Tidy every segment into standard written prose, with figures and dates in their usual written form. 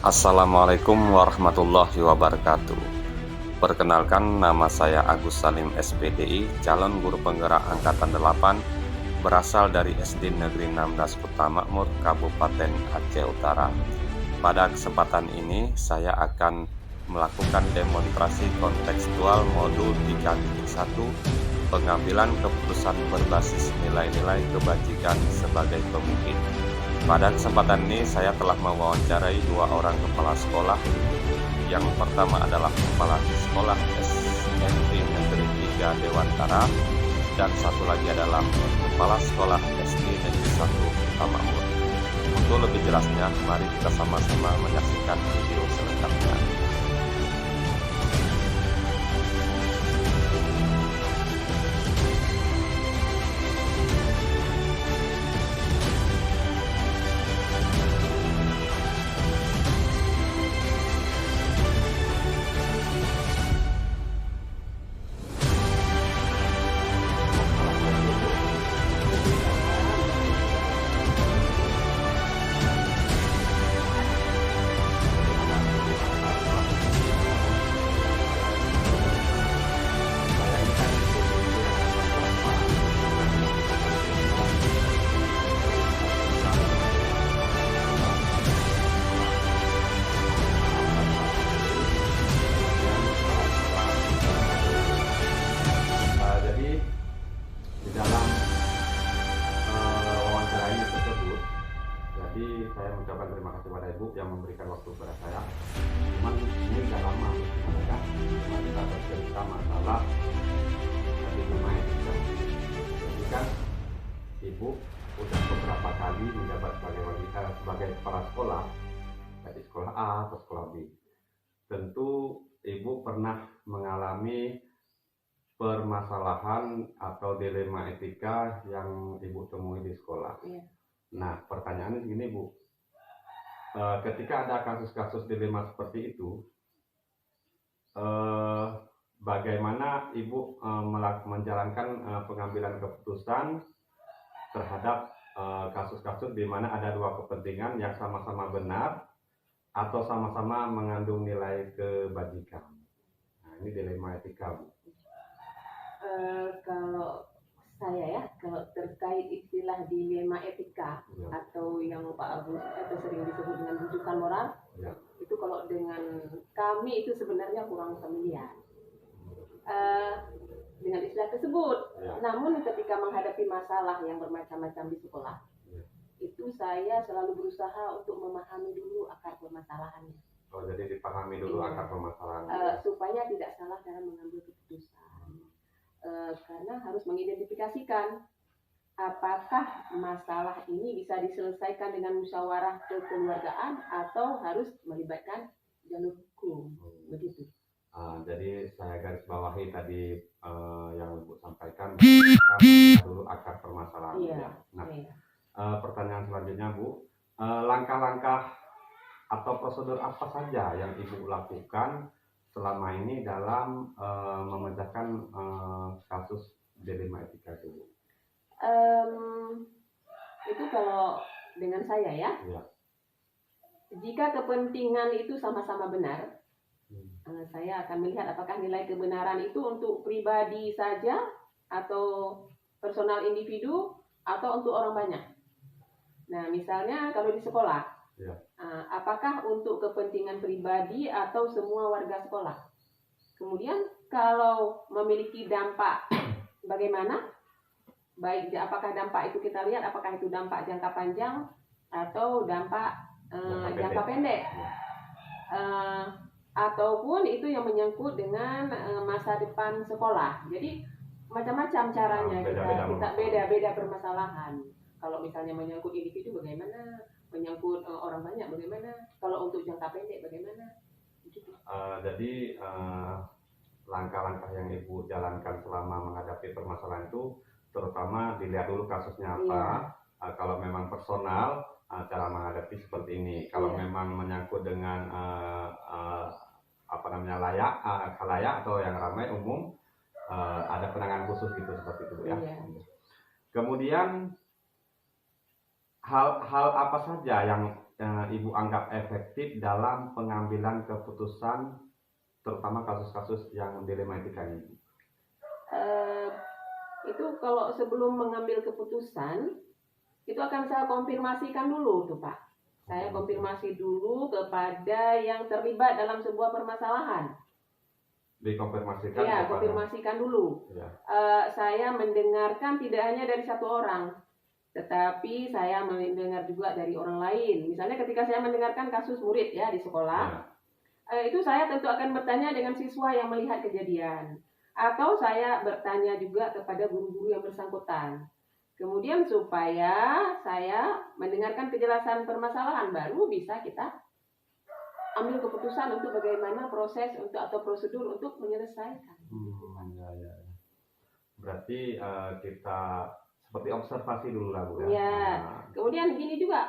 Assalamualaikum warahmatullahi wabarakatuh. Perkenalkan, nama saya Agus Salim SPDI, calon guru penggerak Angkatan 8, berasal dari SD Negeri 16 Kota Makmur, Kabupaten Aceh Utara. Pada kesempatan ini, saya akan melakukan demonstrasi kontekstual modul 3.1, pengambilan keputusan berbasis nilai-nilai kebajikan sebagai pemimpin. Pada kesempatan ini saya telah mewawancarai dua orang kepala sekolah. Yang pertama adalah kepala sekolah SMP Negeri 3 Dewantara, dan satu lagi adalah kepala sekolah SD Negeri 1 Kota Makmur. Untuk lebih jelasnya, mari kita sama-sama menyaksikan video selengkapnya. Jadi saya mengucapkan terima kasih kepada Ibu yang memberikan waktu kepada saya. Cuman ini udah lama ya, kita bercerita masalah tadi lumayan. Jadi kan Ibu udah beberapa kali menjabat sebagai kepala sekolah, dari sekolah A atau sekolah B. Tentu Ibu pernah mengalami permasalahan atau dilema etika yang Ibu temui di sekolah. Iya. Nah, pertanyaannya begini, Bu. Ketika ada kasus-kasus dilema seperti itu, bagaimana Ibu menjalankan pengambilan keputusan terhadap kasus-kasus di mana ada dua kepentingan yang sama-sama benar atau sama-sama mengandung nilai kebajikan? Nah, ini dilema etika, Bu. Kalau saya kalau terkait istilah dilema etika ya, atau yang Pak Agus atau sering disebut dengan rujukan moral ya, itu kalau dengan kami itu sebenarnya kurang familiar dengan istilah tersebut ya. Namun ketika menghadapi masalah yang bermacam-macam di sekolah ya, itu saya selalu berusaha untuk memahami dulu akar permasalahannya. Oh, jadi dipahami dulu ya, akar permasalahannya supaya tidak salah dalam mengambil keputusan. Karena harus mengidentifikasikan apakah masalah ini bisa diselesaikan dengan musyawarah kekeluargaan atau harus melibatkan jalur hukum, begitu. Jadi saya garis bawahi tadi yang Ibu sampaikan, dulu akar permasalahan. Iya, nah, iya. Pertanyaan selanjutnya, Bu, langkah-langkah atau prosedur apa saja yang Ibu lakukan selama ini dalam memecahkan kasus dilema etika itu? Itu kalau dengan saya ya, jika kepentingan itu sama-sama benar, saya akan melihat apakah nilai kebenaran itu untuk pribadi saja atau personal individu atau untuk orang banyak. Nah, misalnya kalau di sekolah, apakah untuk kepentingan pribadi atau semua warga sekolah? Kemudian kalau memiliki dampak bagaimana? Baik, apakah dampak itu kita lihat apakah itu dampak jangka panjang atau dampak jangka pendek? Ataupun itu yang menyangkut dengan masa depan sekolah. Jadi macam-macam caranya, kita beda-beda permasalahan. Kalau misalnya menyangkut individu bagaimana? Menyangkut orang banyak bagaimana? Kalau untuk jangka pendek bagaimana? Jadi langkah-langkah yang Ibu jalankan selama menghadapi permasalahan itu terutama dilihat dulu kasusnya apa. Kalau memang personal, cara menghadapi seperti ini. Kalau memang menyangkut dengan khalayak atau yang ramai umum, ada penanganan khusus gitu seperti itu ya. Kemudian hal-hal apa saja yang Ibu anggap efektif dalam pengambilan keputusan, terutama kasus-kasus yang dilema etika ini? Itu kalau sebelum mengambil keputusan, itu akan saya konfirmasikan dulu tuh Pak. Saya konfirmasi dulu kepada yang terlibat dalam sebuah permasalahan. Dikonfirmasikan? Iya, konfirmasikan dulu. Ya. Saya mendengarkan tidak hanya dari satu orang, tetapi saya mendengar juga dari orang lain. Misalnya ketika saya mendengarkan kasus murid ya di sekolah, itu saya tentu akan bertanya dengan siswa yang melihat kejadian. Atau saya bertanya juga kepada guru-guru yang bersangkutan. Kemudian supaya saya mendengarkan kejelasan permasalahan, baru bisa kita ambil keputusan untuk bagaimana proses atau prosedur untuk menyelesaikan. Ya. Berarti kita seperti observasi dulu lah Bu ya. Ya. Kemudian gini juga,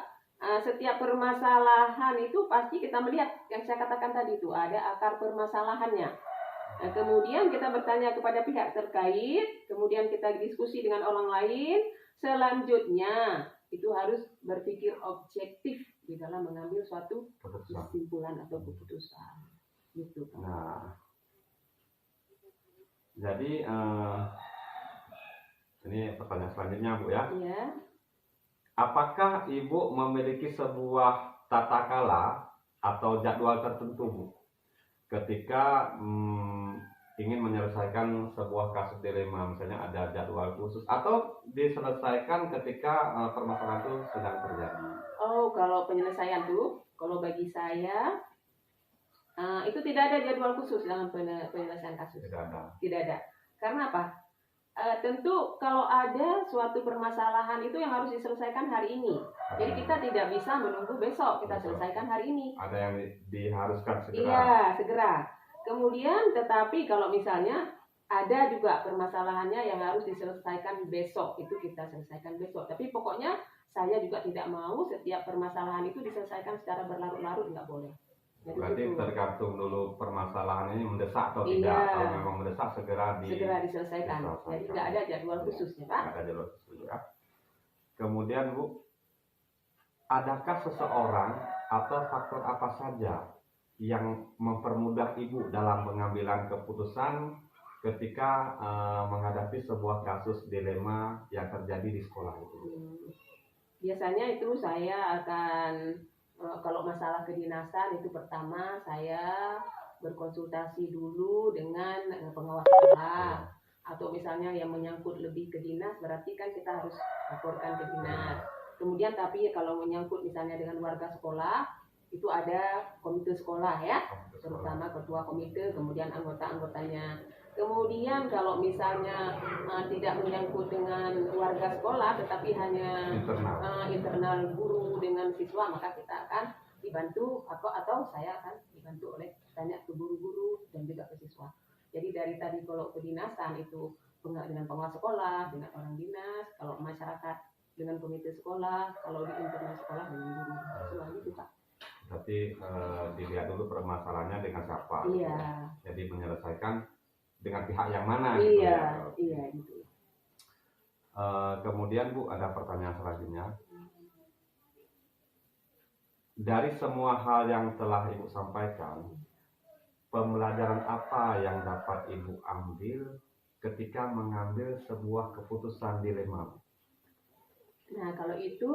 setiap permasalahan itu pasti kita melihat yang saya katakan tadi itu ada akar permasalahannya. Nah, kemudian kita bertanya kepada pihak terkait, kemudian kita diskusi dengan orang lain. Selanjutnya itu harus berpikir objektif di dalam mengambil suatu kesimpulan atau keputusan. Gitu. Nah, jadi ini pertanyaan selanjutnya Bu ya. Iya. Apakah Ibu memiliki sebuah tata kala atau jadwal tertentu Bu, ketika ingin menyelesaikan sebuah kasus dilema, misalnya ada jadwal khusus atau diselesaikan ketika permasalahan itu sedang terjadi? Oh, kalau penyelesaian tuh, kalau bagi saya itu tidak ada jadwal khusus dalam penyelesaian kasus. Tidak ada. Karena apa? Tentu kalau ada suatu permasalahan itu yang harus diselesaikan hari ini. Jadi kita tidak bisa menunggu besok, kita selesaikan hari ini. Ada yang diharuskan segera. Iya, segera. Kemudian tetapi kalau misalnya ada juga permasalahannya yang harus diselesaikan besok, itu kita selesaikan besok. Tapi pokoknya saya juga tidak mau setiap permasalahan itu diselesaikan secara berlarut-larut, nggak boleh. Jadi berarti itu tergantung dulu permasalahan ini mendesak atau tidak. Kalau memang mendesak segera diselesaikan. Jadi nggak ada jadwal khususnya, Pak. Nggak ada jadwal khusus ya. Kemudian Bu, adakah seseorang atau faktor apa saja yang mempermudah Ibu dalam pengambilan keputusan ketika menghadapi sebuah kasus dilema yang terjadi di sekolah itu? Biasanya itu saya akan kalau masalah kedinasan itu pertama saya berkonsultasi dulu dengan pengawas sekolah. Atau misalnya yang menyangkut lebih ke dinas, berarti kan kita harus laporkan ke dinas. Kemudian tapi kalau menyangkut misalnya dengan warga sekolah, itu ada komite sekolah ya, terutama ketua komite, kemudian anggota-anggotanya. Kemudian kalau misalnya tidak menyangkut dengan warga sekolah, tetapi hanya internal guru dengan siswa, maka kita akan dibantu atau saya akan dibantu oleh tanya ke guru-guru dan juga ke siswa. Jadi dari tadi kalau kedinasan itu dengan pengawas sekolah, dengan orang dinas, kalau masyarakat dengan komite sekolah, kalau di internal sekolah dengan guru. Selalu itu Pak. Berarti dilihat dulu permasalahannya dengan siapa. Iya. Jadi menyelesaikan dengan pihak yang mana. Iya, gitu ya. Iya gitu. Kemudian Bu, ada pertanyaan selanjutnya. Dari semua hal yang telah Ibu sampaikan, pembelajaran apa yang dapat Ibu ambil ketika mengambil sebuah keputusan dilema? Nah, kalau itu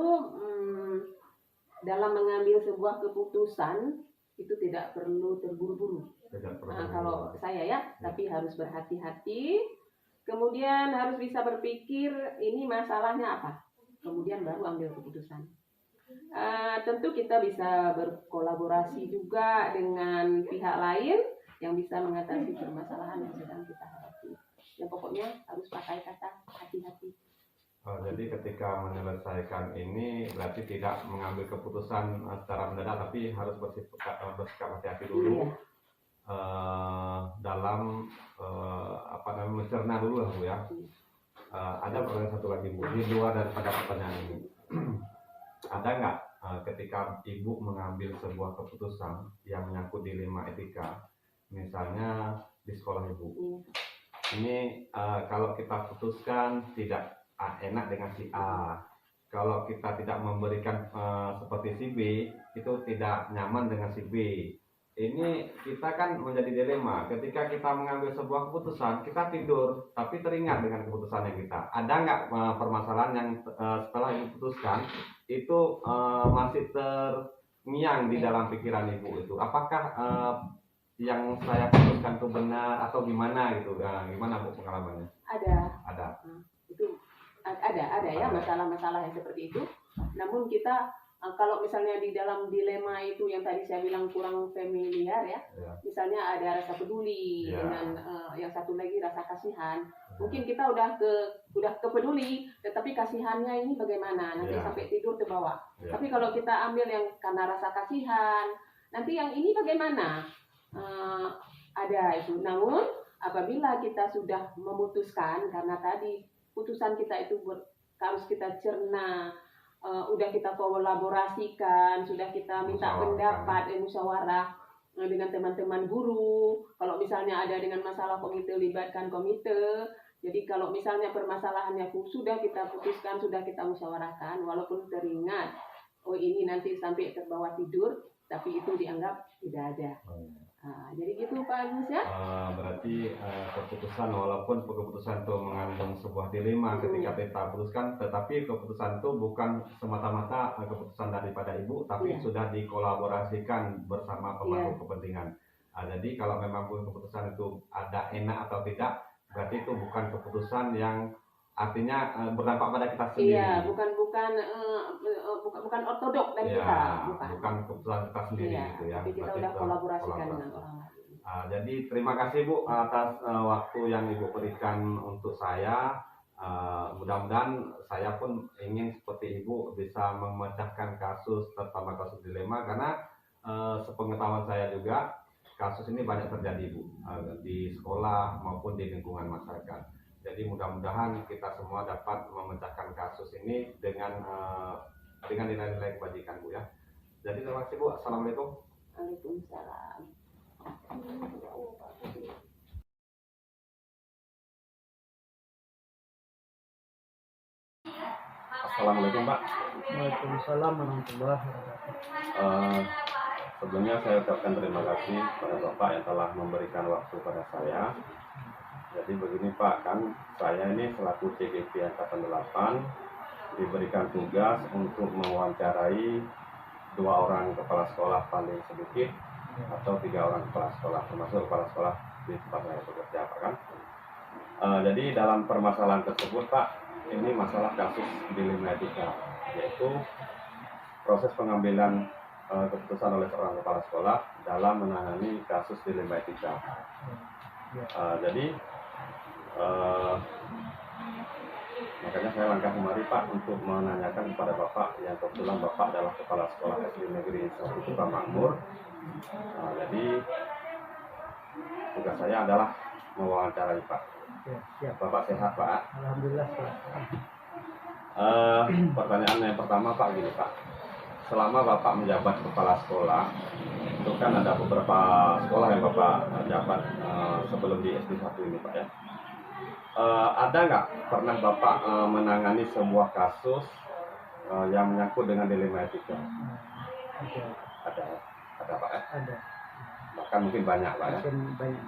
dalam mengambil sebuah keputusan itu tidak perlu terburu-buru. Kalau saya ya, tapi harus berhati-hati. Kemudian harus bisa berpikir ini masalahnya apa. Kemudian baru ambil keputusan. Tentu kita bisa berkolaborasi juga dengan pihak lain yang bisa mengatasi permasalahan yang sedang kita hadapi. Yang pokoknya harus pakai kata hati-hati. Jadi ketika menyelesaikan ini berarti tidak mengambil keputusan secara mendadak, tapi harus bersikap hati-hati dulu. Dalam mencerna dulu lah Bu ya. Ada pertanyaan satu lagi Bu, di luar daripada pertanyaan ini. Ada nggak ketika Ibu mengambil sebuah keputusan yang menyangkut dilema etika, misalnya di sekolah Ibu, ini kalau kita putuskan tidak enak dengan si A, kalau kita tidak memberikan seperti si B, itu tidak nyaman dengan si B. Ini kita kan menjadi dilema. Ketika kita mengambil sebuah keputusan, kita tidur, tapi teringat dengan keputusan yang kita. Ada nggak permasalahan yang setelah diputuskan itu masih terngiang di dalam pikiran ibu itu? Apakah yang saya putuskan itu benar atau gimana gitu? Gimana Bu pengalamannya? Ada. Itu ada ya masalah-masalah yang seperti itu. Namun kita kalau misalnya di dalam dilema itu yang tadi saya bilang kurang familiar ya, misalnya ada rasa peduli dengan yang satu lagi rasa kasihan. Mungkin kita udah kepeduli, tetapi kasihannya ini bagaimana? Nanti sampai tidur terbawa. Tapi kalau kita ambil yang karena rasa kasihan, nanti yang ini bagaimana? Ada itu. Namun apabila kita sudah memutuskan, karena tadi putusan kita itu harus kita cerna, udah kita kolaborasikan, sudah kita minta pendapat, musyawarah dengan teman-teman guru. Kalau misalnya ada dengan masalah komite, libatkan komite. Jadi kalau misalnya permasalahannya sudah kita putuskan, sudah kita musyawarahkan, walaupun teringat, oh ini nanti sampai terbawa tidur, tapi itu dianggap tidak ada. Jadi gitu Pak Agus ya. Berarti keputusan, walaupun keputusan itu mengandung sebuah dilema ketika kita putuskan, tetapi keputusan itu bukan semata-mata keputusan daripada ibu, tapi sudah dikolaborasikan bersama pemangku kepentingan. Jadi kalau memang keputusan itu ada enak atau tidak, berarti itu bukan keputusan yang artinya berdampak pada kita sendiri. Iya, bukan ortodok dari kita, bukan keputusan kita sendiri gitu ya. Tapi kita udah kolaborasikan dengan orang lain. Jadi terima kasih Bu atas waktu yang Ibu berikan untuk saya. Mudah-mudahan saya pun ingin seperti Ibu bisa memecahkan kasus, terutama kasus dilema, karena sepengetahuan saya juga kasus ini banyak terjadi Bu, di sekolah maupun di lingkungan masyarakat. Jadi mudah-mudahan kita semua dapat memecahkan kasus ini dengan nilai-nilai kebajikan Bu ya. Jadi terima kasih Bu. Assalamualaikum. Waalaikumsalam. Assalamualaikum Pak. Waalaikumsalam warahmatullahi wabarakatuh. Sebelumnya saya ucapkan terima kasih kepada Bapak yang telah memberikan waktu pada saya. Jadi begini Pak, kan saya ini selaku CGP Angkatan 8 diberikan tugas untuk mewawancarai 2 orang kepala sekolah paling sedikit atau 3 orang kepala sekolah, termasuk kepala sekolah di tempat saya bekerja Pak kan. Jadi dalam permasalahan tersebut Pak, ini masalah kasus dilema etika, yaitu proses pengambilan keputusan oleh seorang kepala sekolah dalam menangani kasus dilema etika. Jadi makanya saya langkah kemari Pak untuk menanyakan kepada Bapak yang kebetulan Bapak adalah kepala sekolah SD Negeri 1 Kota Makmur. Jadi tugas saya adalah mewawancarai Pak. Siap. Bapak sehat Pak? Alhamdulillah sehat. Pertanyaan yang pertama Pak, gini Pak, selama Bapak menjabat kepala sekolah, itu kan ada beberapa sekolah yang Bapak jabat sebelum di SD 1 ini Pak ya. Ada nggak pernah Bapak menangani sebuah kasus yang menyangkut dengan dilema etika? Ada Pak ya? Ada. Bahkan mungkin banyak Pak ya? Banyak.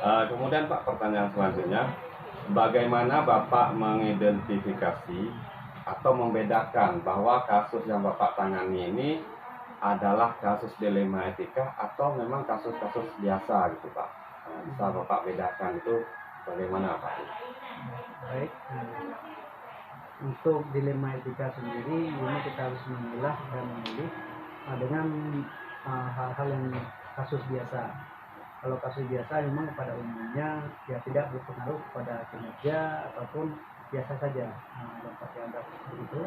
Kemudian Pak, pertanyaan selanjutnya, bagaimana Bapak mengidentifikasi atau membedakan bahwa kasus yang Bapak tangani ini adalah kasus dilema etika atau memang kasus-kasus biasa gitu Pak? Bisa Bapak bedakan itu bagaimana Pak? Baik. Untuk dilema etika sendiri, ini kita harus memilah dan memilih dengan hal-hal yang kasus biasa. Kalau kasus biasa memang pada umumnya ya tidak berpengaruh kepada kinerja ataupun biasa saja dapat dianggap seperti itu.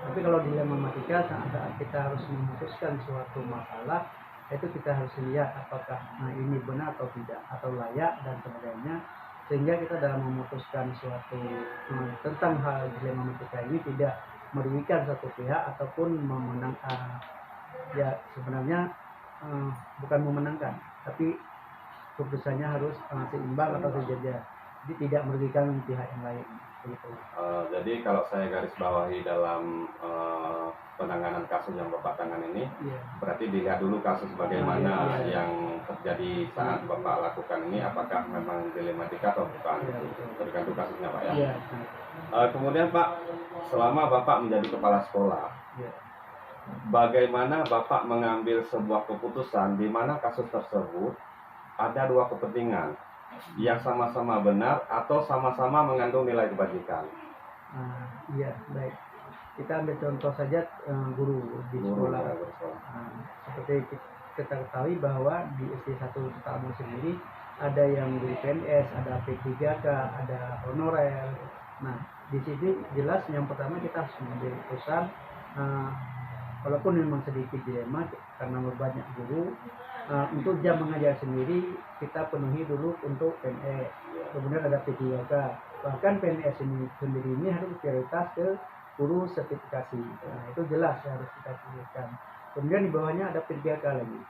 Tapi kalau dilema etika, saat kita harus memutuskan suatu masalah, itu kita harus lihat apakah ini benar atau tidak, atau layak dan sebagainya, sehingga kita dalam memutuskan suatu tentang hal dilema etika ini tidak merugikan satu pihak ataupun memenangkan. Ya sebenarnya bukan memenangkan, tapi keputusannya harus seimbang atau sejajar. jadi tidak merugikan pihak yang lain begitu. Jadi kalau saya garis bawahi dalam penanganan kasus yang Bapak tangani ini, Iya. berarti dilihat dulu kasus bagaimana Iya. yang terjadi saat Bapak lakukan ini, apakah memang dilematika atau bukan. Iya, betul. Tergantung kasusnya Pak ya. Iya. Kemudian Pak, selama Bapak menjadi kepala sekolah, Iya. bagaimana Bapak mengambil sebuah keputusan di mana kasus tersebut ada dua kepentingan yang sama-sama benar atau sama-sama mengandung nilai kebajikan? Iya, baik. Kita ambil contoh saja guru di sekolah. ya, bersekolah. Seperti kita ketahui bahwa di SD 1 Sukamul sendiri ada yang di PNS, ada P3K, ada honorer. Nah, di sini jelas yang pertama kita harus mengambil keputusan, walaupun memang sedikit dilema karena banyak guru, untuk jam mengajar sendiri kita penuhi dulu untuk PNS, kemudian ada P3K. Bahkan PNS ini sendiri ini harus prioritas ke guru sertifikasi. Nah, itu jelas harus kita pilihkan. Kemudian di bawahnya ada P3K lagi.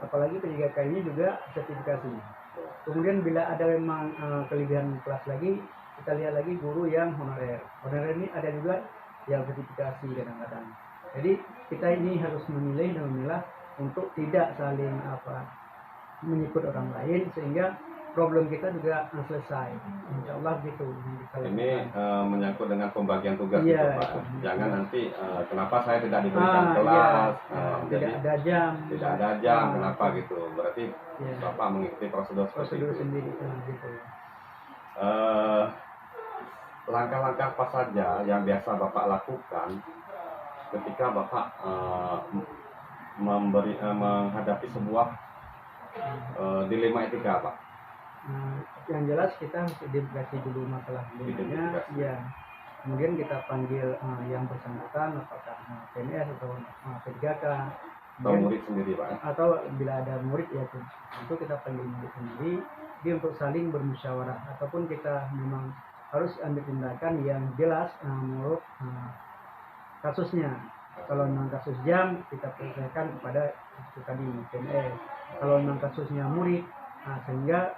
Apalagi P3K ini juga sertifikasi. Kemudian bila ada memang kelebihan kelas lagi, kita lihat lagi guru yang honorer. Honorer ini ada juga yang sertifikasi kadang-kadang. Jadi kita ini harus memilih dan memilah untuk tidak saling menyikut orang lain sehingga problem kita juga selesai. Insya Allah gitu. Ini menyangkut dengan pembagian tugas Iya, gitu Pak. itu. Jangan nanti kenapa saya tidak diberikan kelas, tidak jadi ada jam. tidak ada jam, kenapa gitu. Berarti Iya. Bapak mengikuti prosedur seperti Prosedur itu. sendiri gitu. Langkah-langkah apa saja yang biasa Bapak lakukan ketika Bapak menghadapi sebuah dilema etika Pak? Yang jelas kita harus identifikasi dulu masalah dilemanya, ya. Kemudian kita panggil yang bersangkutan, apakah PNS atau P3K, Atau murid sendiri Pak? atau bila ada murid ya tentu kita panggil murid sendiri, dia untuk saling bermusyawarah ataupun kita memang harus ambil tindakan yang jelas menurut kasusnya. Kalau memang kasus jam kita percayakan kepada itu tadi PNS. Kalau memang kasusnya murid, sehingga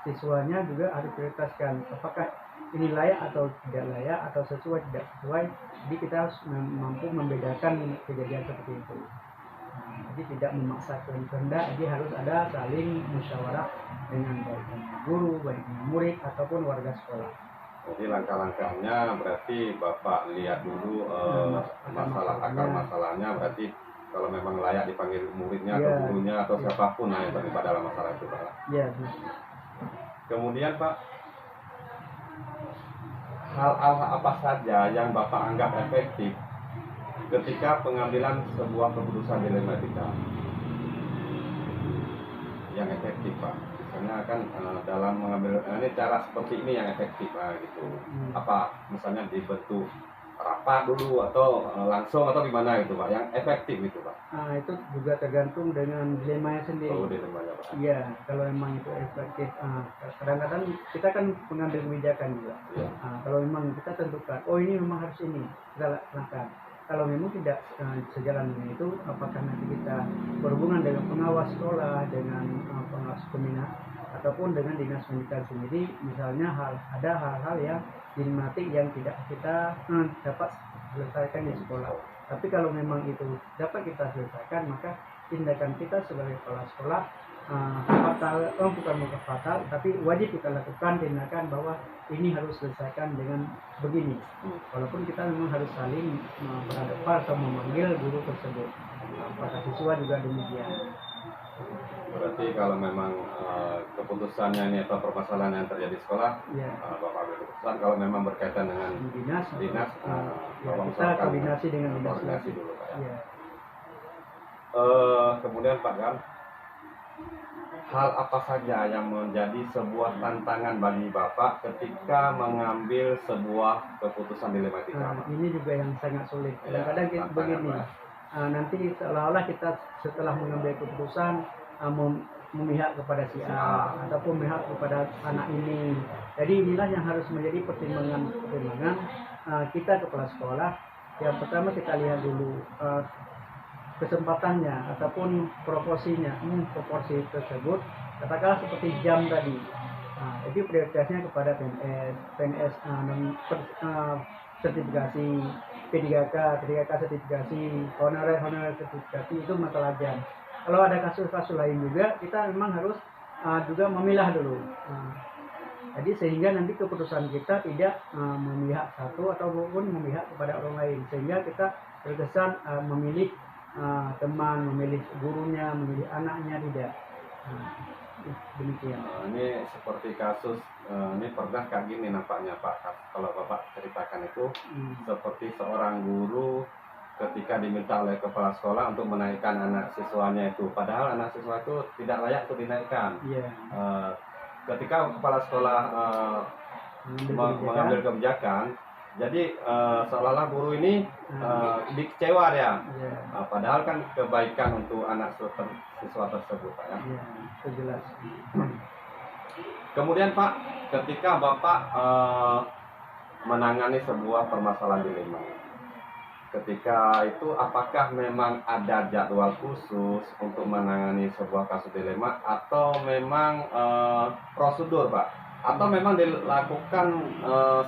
siswanya juga harus prioritaskan apakah ini layak atau tidak layak atau sesuai tidak sesuai. Jadi kita harus mampu membedakan kejadian seperti itu. Jadi tidak memaksa kehendak, jadi harus ada saling musyawarah dengan baik guru, baik murid ataupun warga sekolah. Jadi langkah-langkahnya berarti Bapak lihat dulu akar masalahnya, berarti kalau memang layak dipanggil muridnya atau gurunya atau siapapun yang terlibat dalam masalah itu Pak. Iya. Kemudian Pak, hal-hal apa saja yang Bapak anggap efektif ketika pengambilan sebuah keputusan dilematika yang efektif Pak? Misalnya kan dalam mengambil ini cara seperti ini yang efektif Pak gitu. Apa misalnya dibentuk rapat dulu atau langsung atau gimana gitu Pak yang efektif gitu Pak? Itu juga tergantung dengan dilemanya sendiri. Oh, dilemanya Pak. Iya, kalau memang itu efektif. Kadang-kadang kita kan mengambil kebijakan juga. Ya. Kalau memang kita tentukan, oh ini memang harus ini, kita laksanakan. Kalau memang tidak sejalan dengan itu, apakah nanti kita berhubungan dengan pengawas sekolah, dengan pengawas pembina, ataupun dengan dinas pendidikan sendiri, misalnya ada hal-hal yang dilematik yang tidak kita dapat selesaikan di sekolah. Tapi kalau memang itu dapat kita selesaikan, maka tindakan kita sebagai kepala sekolah bukan fatal, tapi wajib kita lakukan tindakan bahwa ini harus selesaikan dengan begini. Walaupun kita memang harus saling berhadapan atau memanggil guru tersebut. Para siswa juga demikian. Berarti kalau memang keputusannya ini atau permasalahan yang terjadi di sekolah, Bapak ambil keputusan. Kalau memang berkaitan dengan dinas, kita koordinasi dengan dinas. Koordinasi dulu Pak. Ya. Kemudian Pak Gan, hal apa saja yang menjadi sebuah tantangan bagi Bapak ketika mengambil sebuah keputusan dilematika? Ini juga yang sangat sulit. Kadang-kadang kita begini, nanti seolah-olah kita setelah mengambil keputusan memihak kepada si A ataupun memihak kepada anak ini. Jadi inilah yang harus menjadi pertimbangan kita kepala sekolah. Yang pertama kita lihat dulu kesempatannya ataupun proporsi tersebut. Katakanlah seperti jam tadi, Jadi prioritasnya kepada PNS sertifikasi, P3K sertifikasi, honorer sertifikasi, itu masalah jam. Kalau ada kasus-kasus lain juga, kita memang harus juga memilah dulu. Jadi sehingga nanti keputusan kita tidak memihak satu ataupun memihak kepada orang lain, sehingga kita terkesan memilih teman, memilih gurunya, memilih anaknya, tidak. Demikian. Ini seperti kasus ini pernah kayak gini nampaknya Pak, kalau Bapak ceritakan itu seperti seorang guru ketika diminta oleh kepala sekolah untuk menaikkan anak siswanya itu, padahal anak siswa itu tidak layak untuk dinaikkan. Ketika kepala sekolah mengambil kebijakan, jadi seolah-olah guru ini dikecewa ya. Padahal kan kebaikan untuk anak siswa tersebut Pak ya. Itu jelas. Kemudian Pak, ketika Bapak menangani sebuah permasalahan dilema, ketika itu apakah memang ada jadwal khusus untuk menangani sebuah kasus dilema atau memang prosedur Pak? Atau memang dilakukan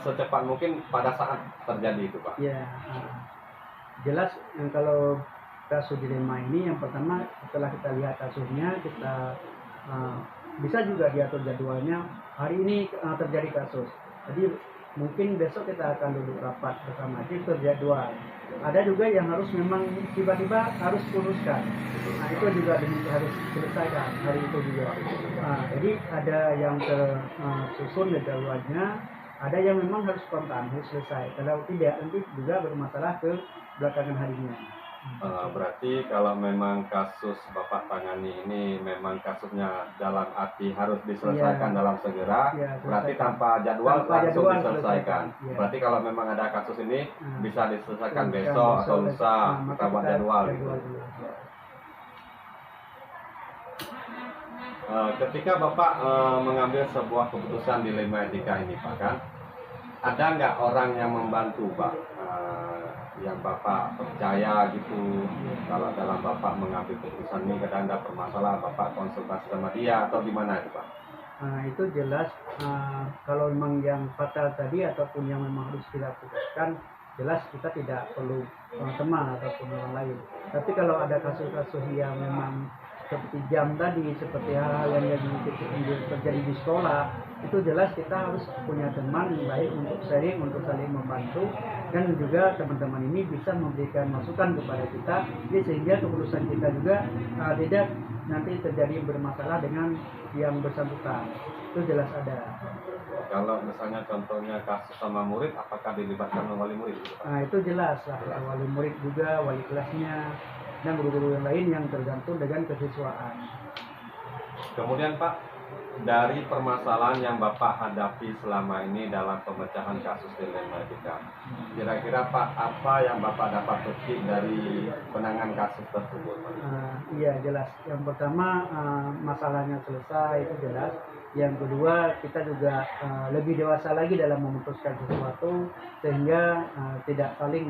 secepat mungkin pada saat terjadi itu Pak? Ya, jelas kalau kasus dilema ini, yang pertama setelah kita lihat kasusnya, kita bisa juga diatur jadwalnya. Hari ini terjadi kasus, jadi mungkin besok kita akan duduk rapat bersama, itu terjadwal. Ada juga yang harus memang tiba-tiba harus luruskan, itu juga harus selesaikan hari itu juga. Jadi ada yang tersusun jadwalnya, ada yang memang harus spontan, harus selesai. Kalau tidak, nanti juga bermasalah ke belakangan harinya. Berarti kalau memang kasus Bapak tangani ini memang kasusnya dalam arti harus diselesaikan dalam segera, berarti tanpa jadwal langsung diselesaikan. Berarti kalau memang ada kasus ini bisa diselesaikan besok atau lusa, kita buat jadwal gitu. Ketika Bapak mengambil sebuah keputusan dilema etika ini Pak, kan ada nggak orang yang membantu Pak, yang Bapak percaya gitu, kalau dalam Bapak mengambil keputusan ini kadang ada permasalahan, Bapak konsultasi sama dia atau gimana itu Pak? Itu jelas, kalau memang yang fatal tadi ataupun yang memang harus dilakukan, jelas kita tidak perlu teman ataupun orang lain. Tapi kalau ada kasus-kasus yang memang seperti jam tadi, seperti hal-hal yang terjadi di sekolah, itu jelas kita harus punya teman yang baik untuk sharing, untuk saling membantu, dan juga teman-teman ini bisa memberikan masukan kepada kita, sehingga keputusan kita juga tidak nanti terjadi bermasalah dengan yang bersangkutan. Itu jelas ada. Kalau misalnya contohnya kasus sama murid, apakah dilibatkan wali murid? Itu jelas lah, wali murid juga, wali kelasnya, dan guru-guru yang lain yang tergantung dengan kesiswaan. Kemudian Pak, dari permasalahan yang Bapak hadapi selama ini dalam pemecahan kasus dilema etika, kira-kira Pak, apa yang Bapak dapat petik dari penanganan kasus tersebut? Iya jelas. Yang pertama masalahnya selesai, itu jelas. Yang kedua, kita juga lebih dewasa lagi dalam memutuskan sesuatu, sehingga tidak saling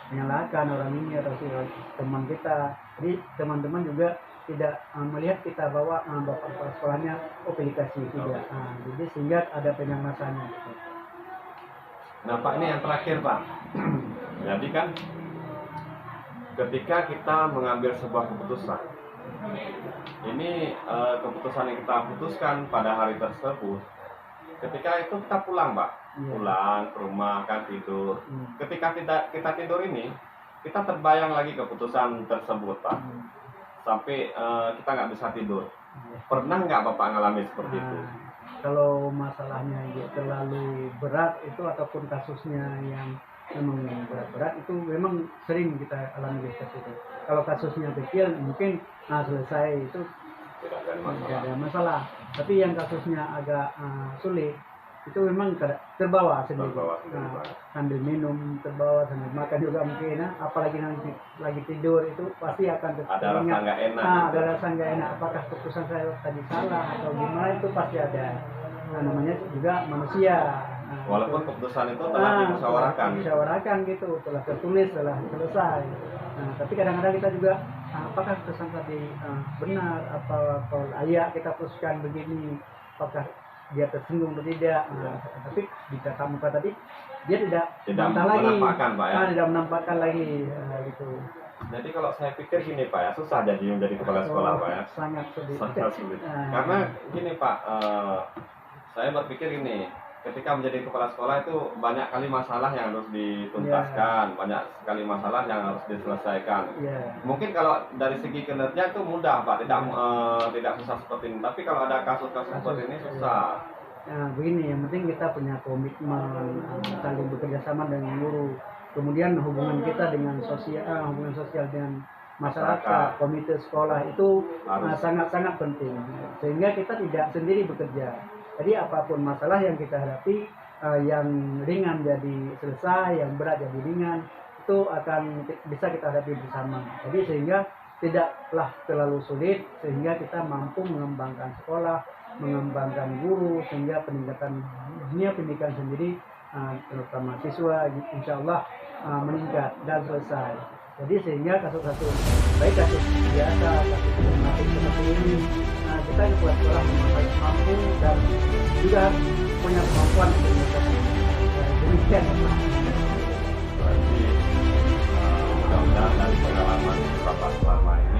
menyalahkan orang ini atau teman kita. Jadi teman-teman juga tidak melihat kita bahwa bapak kepala sekolahnya pilih kasih, tidak. Jadi sehingga ada penyamasannya. Nah Pak, ini yang terakhir Pak. Jadi kan ketika kita mengambil sebuah keputusan, ini keputusan yang kita putuskan pada hari tersebut, ketika itu kita pulang Pak, pulang ke rumah kan tidur. Ketika kita tidur ini, kita terbayang lagi keputusan tersebut Pak, sampai kita nggak bisa tidur. Pernah nggak Bapak ngalami seperti itu? Kalau masalahnya terlalu berat itu, ataupun kasusnya yang memang berat-berat, itu memang sering kita alami seperti itu. Kalau kasusnya kecil mungkin selesai, itu tidak ada masalah. Tapi yang kasusnya agak sulit, itu memang terbawa sendiri. Sambil minum terbawa, sambil makan juga mungkin. Apalagi nanti lagi tidur, itu pasti akan ada rasa nggak enak. Ada rasa nggak enak. Apakah keputusan saya tadi salah atau gimana, itu pasti ada. Namanya juga manusia. Walaupun keputusan itu telah dimusyawarahkan gitu, telah tertulis, telah selesai. Tapi kadang-kadang kita juga apakah keputusan tadi benar, atau layak kita putuskan begini, apakah dia tersinggung atau tidak. Tapi di tatap muka tadi dia tidak menampakkan Pak ya. Tidak menampakkan lagi gitu. Jadi kalau saya pikir gini Pak ya, susah jadi menjadi kepala sekolah Pak ya. Sangat sulit. Sangat sulit. Karena gini Pak, saya berpikir gini, ketika menjadi kepala sekolah itu banyak kali masalah yang harus dituntaskan, banyak sekali masalah yang harus diselesaikan. Mungkin kalau dari segi kinerja itu mudah Pak, tidak susah seperti ini. Tapi kalau ada kasus-kasus seperti ini susah. Nah, begini, yang penting kita punya komitmen, saling bekerja sama dengan guru. Kemudian hubungan kita dengan hubungan sosial dengan masyarakat, komite sekolah itu sangat-sangat penting. Sehingga kita tidak sendiri bekerja. Jadi apapun masalah yang kita hadapi, yang ringan jadi selesai, yang berat jadi ringan, itu akan bisa kita hadapi bersama. Jadi sehingga tidaklah terlalu sulit, sehingga kita mampu mengembangkan sekolah, mengembangkan guru, sehingga peningkatan dunia pendidikan sendiri, terutama siswa, insya Allah meningkat dan selesai. Jadi sehingga kasus-kasus, baik kasus biasa, kasus problematik seperti ini, kita di kepala sekolah mampu dan juga punya kemampuan untuk menyelesaikan. Demikian Pak. Berarti mudah-mudahan dari pengalaman Bapak selama ini